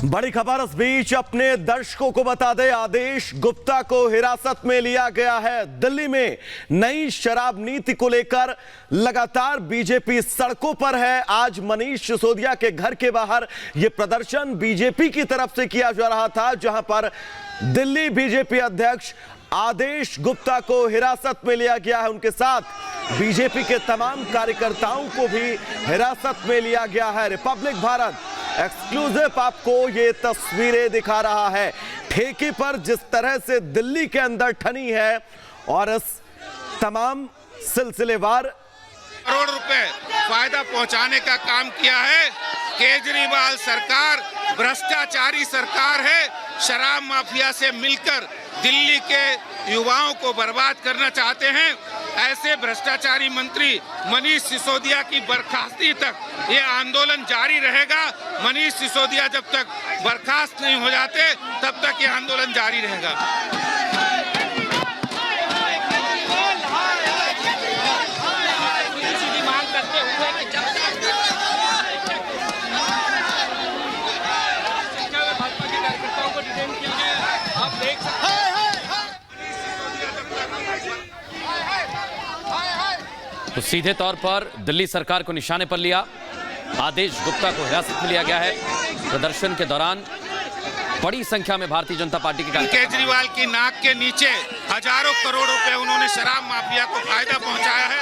बड़ी खबर इस बीच अपने दर्शकों को बता दें, आदेश गुप्ता को हिरासत में लिया गया है। दिल्ली में नई शराब नीति को लेकर लगातार बीजेपी सड़कों पर है। आज मनीष सिसोदिया के घर के बाहर यह प्रदर्शन बीजेपी की तरफ से किया जा रहा था, जहां पर दिल्ली बीजेपी अध्यक्ष आदेश गुप्ता को हिरासत में लिया गया है। उनके साथ बीजेपी के तमाम कार्यकर्ताओं को भी हिरासत में लिया गया है। रिपब्लिक भारत एक्सक्लूसिव आपको ये तस्वीरें दिखा रहा है, ठेके पर जिस तरह से दिल्ली के अंदर ठनी है और इस तमाम सिलसिलेवार करोड़ रुपए फायदा पहुंचाने का काम किया है। केजरीवाल सरकार भ्रष्टाचारी सरकार है। शराब माफिया से मिलकर दिल्ली के युवाओं को बर्बाद करना चाहते हैं। ऐसे भ्रष्टाचारी मंत्री मनीष सिसोदिया की बर्खास्ती तक ये आंदोलन जारी रहेगा। मनीष सिसोदिया जब तक बर्खास्त नहीं हो जाते तब तक ये आंदोलन जारी रहेगा। तो सीधे तौर पर दिल्ली सरकार को निशाने पर लिया, आदेश गुप्ता को हिरासत में लिया गया है। प्रदर्शन के दौरान बड़ी संख्या में भारतीय जनता पार्टी के केजरीवाल की नाक के नीचे हजारों करोड़ रुपए उन्होंने शराब माफिया को फायदा पहुंचाया है।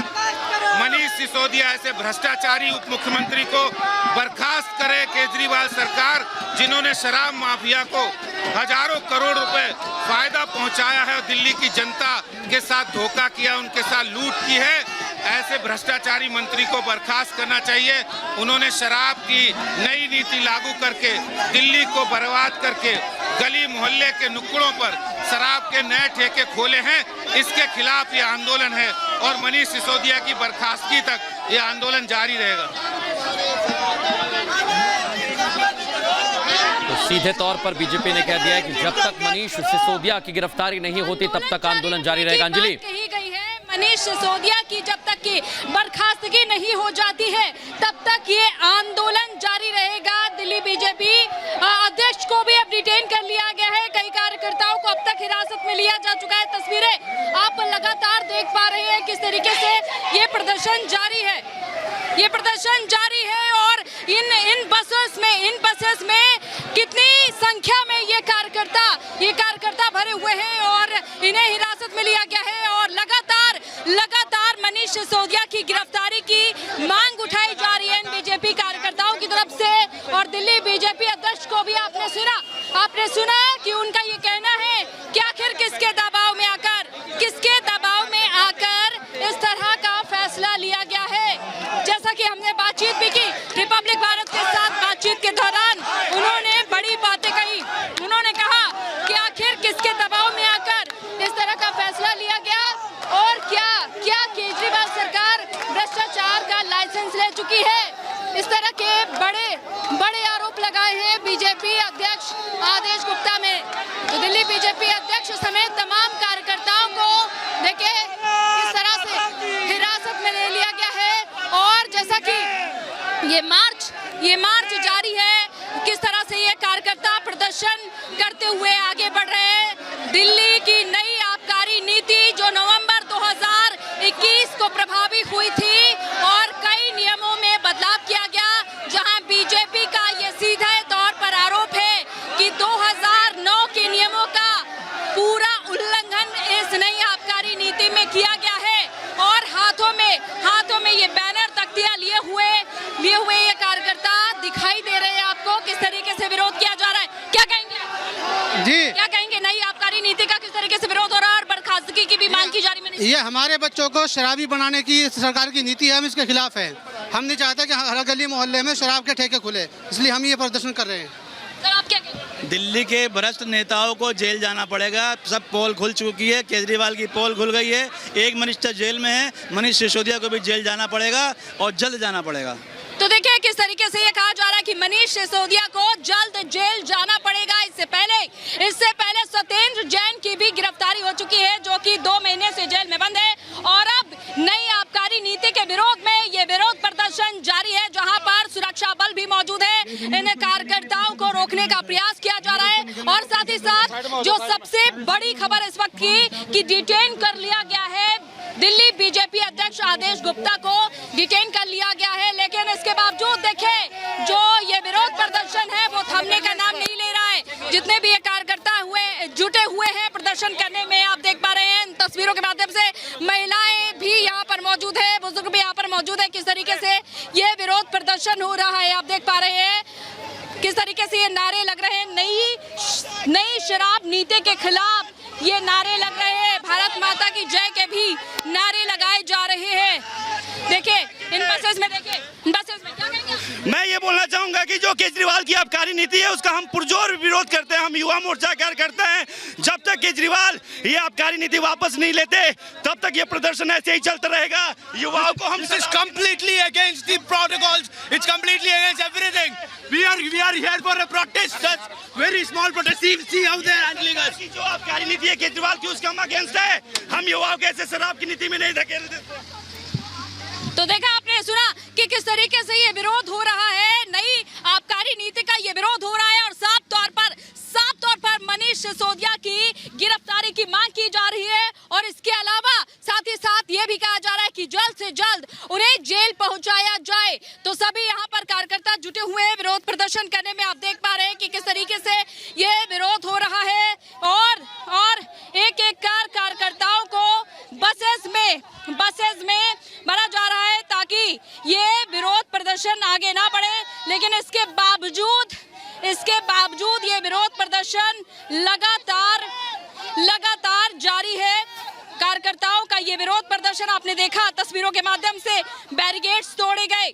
मनीष सिसोदिया ऐसे भ्रष्टाचारी उप मुख्यमंत्री को बर्खास्त करे केजरीवाल सरकार, जिन्होंने शराब माफिया को हजारों करोड़ रुपए फायदा पहुंचाया है। दिल्ली की जनता के साथ धोखा किया, उनके साथ लूट की है। ऐसे भ्रष्टाचारी मंत्री को बर्खास्त करना चाहिए। उन्होंने शराब की नई नीति लागू करके दिल्ली को बर्बाद करके गली मोहल्ले के नुक्कड़ों पर शराब के नए ठेके खोले हैं। इसके खिलाफ ये आंदोलन है और मनीष सिसोदिया की बर्खास्तगी तक ये आंदोलन जारी रहेगा। तो सीधे तौर पर बीजेपी ने कह दिया है कि जब तक मनीष सिसोदिया की गिरफ्तारी नहीं होती तब तक आंदोलन जारी रहेगा। अंजलि, मनीष सिसोदिया की जब तक की बर्खास्तगी नहीं हो जाती है तब तक ये आंदोलन जारी रहेगा। दिल्ली बीजेपी अध्यक्ष को भी अब डिटेन कर लिया गया है। कई कार्यकर्ताओं को अब तक हिरासत में लिया जा चुका है। तस्वीरें आप लगातार देख पा रहे हैं किस तरीके से ये प्रदर्शन जारी है। ये प्रदर्शन जारी है और इन बसेस में कितनी संख्या में ये कार्यकर्ता भरे हुए हैं और इन्हें हिरासत में लिया गया है और लगातार मनीष सिसोदिया की गिरफ्तारी की मांग उठाई जा रही है इन बीजेपी कार्यकर्ताओं की तरफ से। और दिल्ली बीजेपी अध्यक्ष को भी आपने सुना कि उनका ये कहना है कि आखिर किसके दबाव में आकर इस तरह का फैसला लिया गया है। जैसा कि हमने बातचीत भी की रिपब्लिक भारत के साथ, बातचीत के दौरान उन्होंने बड़ी बातें कही। उन्होंने कहा कि आखिर किसके दबाव में आकर इस तरह का फैसला लिया गया और क्या केजरीवाल सरकार भ्रष्टाचार का लाइसेंस ले चुकी है। इस तरह के बड़े आरोप लगाए हैं बीजेपी अध्यक्ष आदेश गुप्ता में। तो दिल्ली बीजेपी अध्यक्ष समेत तमाम कार्यकर्ताओं को देखिए इस तरह से हिरासत में ले लिया गया है और जैसा कि ये मार्च जारी है, किस तरह से ये कार्यकर्ता प्रदर्शन करते हुए आगे बढ़ रहे हैं। दिल्ली की नई आबकारी नीति जो नवंबर 2021 को प्रभावी हुई थी और कई नियमों में बदलाव किया गया, जहां बीजेपी का ये सीधे तौर पर आरोप है कि 2009 के नियमों का पूरा उल्लंघन इस नई आबकारी नीति में किया गया है। और हाथों में ये बैनर तख्तियां लिए हुए ये कार्यकर्ता दिखाई दे रहे हैं आपको। किस तरीके से विरोध किया जा रहा है, क्या कहेंगे जी? क्या कहेंगे नई आबकारी नीति का किस तरीके से विरोध हो रहा है और बर्खास्तगी की भी मांग की जा रही है? ये हमारे बच्चों को शराबी बनाने की सरकार की नीति है, हम इसके खिलाफ है। हम नहीं चाहते कि हर गली मोहल्ले में शराब के ठेके खुले, इसलिए हम ये प्रदर्शन कर रहे हैं। सर, आप क्या कहेंगे? दिल्ली के भ्रष्ट नेताओं को जेल जाना पड़ेगा। सब पोल खुल चुकी है, केजरीवाल की पोल खुल गई है। एक मिनिस्टर जेल में है, मनीष सिसोदिया को भी जेल जाना पड़ेगा और जल्द जाना पड़ेगा। तो देखिए किस तरीके से ये कहा जा रहा है कि मनीष सिसोदिया को जल्द जेल जाना पड़ेगा। इससे पहले सत्येंद्र जैन की भी गिरफ्तारी हो चुकी है, जो कि 2 महीने से जेल में बंद है। और अब नई आबकारी नीति के विरोध में ये विरोध प्रदर्शन जारी है, जहां पर सुरक्षा बल भी मौजूद है। इन कार्यकर्ताओं को रोकने का प्रयास ही साथ जो सबसे बड़ी खबर इस वक्त की कि डिटेन कर लिया गया है दिल्ली बीजेपी अध्यक्ष आदेश गुप्ता को डिटेन कर लिया गया है। लेकिन इसके बावजूद देखें जो ये विरोध प्रदर्शन है वो थमने का नाम नहीं ले रहा है। जितने भी ये कार्यकर्ता जुटे हुए हैं प्रदर्शन करने में, आप देख पा रहे हैं इन तस्वीरों के माध्यम से, महिलाएं भी यहाँ पर मौजूद है, बुजुर्ग भी यहाँ पर मौजूद है। किस तरीके से ये विरोध प्रदर्शन हो रहा है आप देख पा रहे हैं, किस तरीके से ये नारे लग रहे हैं नई शराब नीति के खिलाफ ये नारे लग रहे हैं, भारत माता की जय के भी नारे लगाए जा रहे हैं। देखिए इन बसेस में, देखिए बसेस में क्या कहेंगे? मैं ये बोलना चाहूंगा कि जो केजरीवाल की आबकारी नीति है उसका हम पुरजोर विरोध करते हैं। हम युवा मोर्चा करते हैं। जब तक केजरीवाल ये आबकारी नीति वापस नहीं लेते तब तक ये प्रदर्शन ऐसे ही चलता रहेगा। युवाओं को हम completely against the protocols. It's completely against everything. We are here for a protest. That's very small protest. See how they're handling us. जो आबकारी नीति है केजरीवाल की उसका हम अगेंस्ट है। हम युवाओं के ऐसे शराब की नीति में नहीं धकेल देते। तो देखा आपने, सुना कि किस तरीके से ये विरोध हो रहा है, नई आबकारी नीति का ये विरोध हो रहा है और साफ तौर पर मनीष सिसोदिया की गिरफ्तारी की मांग की जा रही है। और इसके अलावा साथ ही साथ ये भी कहा जा रहा है कि जल्द से जल्द उन्हें जेल पहुंचाया जाए। तो सभी यहाँ पर कार्यकर्ता जुटे हुए हैं विरोध प्रदर्शन करने में। आप देख पा रहे हैं कि किस तरीके से ये विरोध हो रहा है और एक एक कार्यकर्ताओं को बसेस में भरा जा रहा है ताकि ये विरोध प्रदर्शन आगे ना बढ़े। लेकिन इसके बावजूद ये विरोध प्रदर्शन लगातार जारी है। कार्यकर्ताओं का ये विरोध प्रदर्शन आपने देखा तस्वीरों के माध्यम से, बैरिकेड्स तोड़े गए,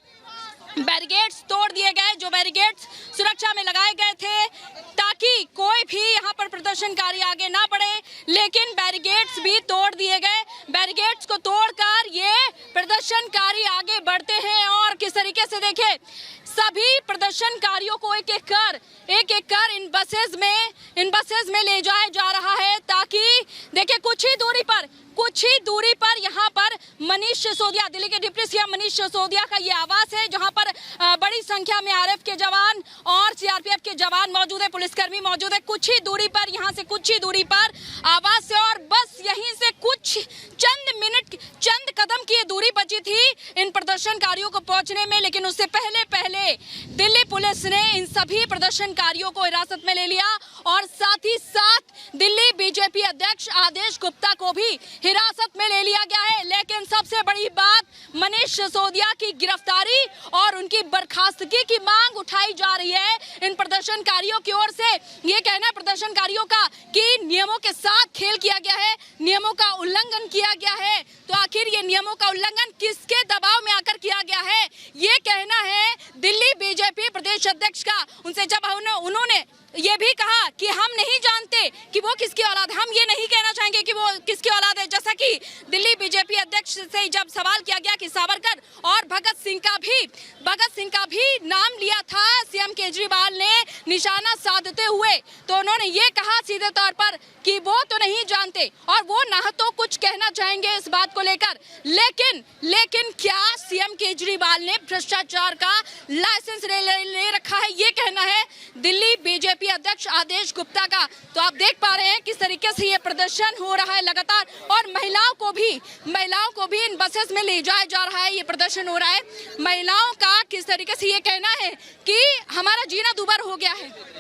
बैरिकेड्स तोड़ दिए गए, जो बैरिकेड्स सुरक्षा में लगाए गए थे ताकि कोई भी यहाँ पर प्रदर्शनकारी आगे ना बढ़े, लेकिन बैरिकेड्स भी तोड़ दिए गए। बैरिकेड्स को तोड़कर ये प्रदर्शनकारी आगे बढ़ते हैं और किस तरीके से देखें सभी प्रदर्शनकारियों को एक एक कर इन बसेस में ले जाया जा रहा है ताकि देखिए कुछ ही दूरी पर यहाँ पर मनीष सिसोदिया, दिल्ली के डिप्टी सीएम मनीष सिसोदिया का ये आवास है जहाँ पर बड़ी संख्या में आरएफ के जवान और सीआरपीएफ के जवान मौजूद है, पुलिसकर्मी मौजूद है। कुछ ही दूरी पर, यहाँ से कुछ ही दूरी पर आवास है और बस यहीं से कुछ चंद कदम की दूरी बची थी इन प्रदर्शनकारियों को पहुंचने में। लेकिन उससे पहले दिल्ली पुलिस ने इन सभी प्रदर्शनकारियों को हिरासत में ले लिया और साथ ही साथ दिल्ली बीजेपी अध्यक्ष आदेश गुप्ता को भी हिरासत में ले लिया गया है। लेकिन सबसे बड़ी बात, मनीष सिसोदिया की गिरफ्तारी और उनकी बर्खास्तगी की मांग उठाई जा रही है इन प्रदर्शनकारियों की ओर से। ये कहना है प्रदर्शनकारियों का कि नियमों के साथ खेल किया गया है, नियमों का उल्लंघन किया गया है। तो आखिर ये नियमों का उल्लंघन किसके दबाव में आकर किया गया है, ये कहना है दिल्ली बीजेपी प्रदेश अध्यक्ष का। उनसे जब उन्होंने ये भी कहा कि हम नहीं जानते कि वो किसकी औलाद है, हम ये नहीं कहना चाहेंगे कि वो किसकी औलाद है, जैसा कि दिल्ली बीजेपी अध्यक्ष से जब सवाल किया गया कि सावरकर और भगत सिंह का भी नाम लिया था सीएम केजरीवाल ने निशाना साधते हुए, तो उन्होंने ये कहा सीधे तौर पर कि वो तो नहीं जानते और वो ना तो कुछ कहना चाहेंगे इस बात को लेकर। लेकिन क्या सीएम केजरीवाल ने भ्रष्टाचार का लाइसेंस ले रखा है, ये कहना है दिल्ली बीजेपी अध्यक्ष आदेश गुप्ता का। तो आप देख पा रहे हैं किस तरीके से ये प्रदर्शन हो रहा है लगातार और महिलाओं को भी इन बसेस में ले जाया जा रहा है। ये प्रदर्शन हो रहा है, महिलाओं का किस तरीके से ये कहना है कि हमारा जीना दूभर हो गया है।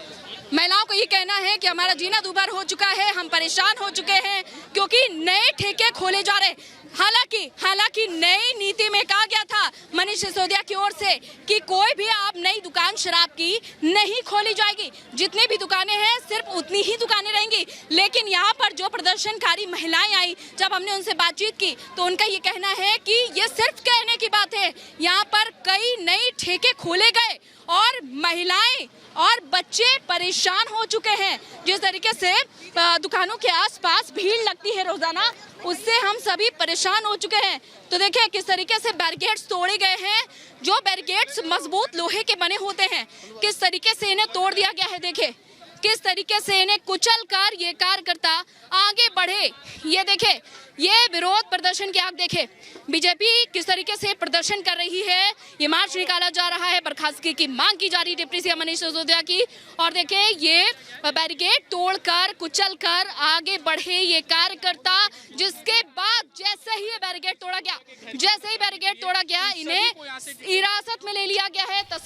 महिलाओं को ये कहना है कि हमारा जीना दूभर हो चुका है, हम परेशान हो चुके हैं क्योंकि नए ठेके खोले जा रहे। हालांकि नई नीति में कहा गया था मनीष सिसोदिया की ओर से कि कोई भी आप नई दुकान शराब की नहीं खोली जाएगी, जितनी भी दुकानें हैं सिर्फ उतनी ही दुकानें रहेंगी। लेकिन यहाँ पर जो प्रदर्शनकारी महिलाएं आई, जब हमने उनसे बातचीत की तो उनका ये कहना है कि ये सिर्फ कहने की बात है, यहाँ पर कई नए ठेके खोले गए और महिलाएं और बच्चे परेशान हो चुके हैं। जिस तरीके से दुकानों के आसपास भीड़ लगती है रोजाना, उससे हम सभी परेशान हो चुके हैं। तो देखिए किस तरीके से बैरिकेड्स तोड़े गए हैं, जो बैरिकेड्स मजबूत लोहे के बने होते हैं, किस तरीके से इन्हें तोड़ दिया गया है। देखिए किस तरीके से इन्हें कुचल कर ये कार्यकर्ता आगे बढ़े। ये देखे, ये विरोध प्रदर्शन के आप देखें, बीजेपी किस तरीके से प्रदर्शन कर रही है। ये मार्च निकाला जा रहा है, बर्खास्तगी की मांग की जा रही है डिप्टी सीएम मनीष सिसोदिया की। और देखें, ये बैरिकेड तोड़कर कुचल कर आगे बढ़े ये कार्यकर्ता, जिसके बाद जैसे ही ये बैरिकेड तोड़ा गया, इन्हें हिरासत में ले लिया गया है।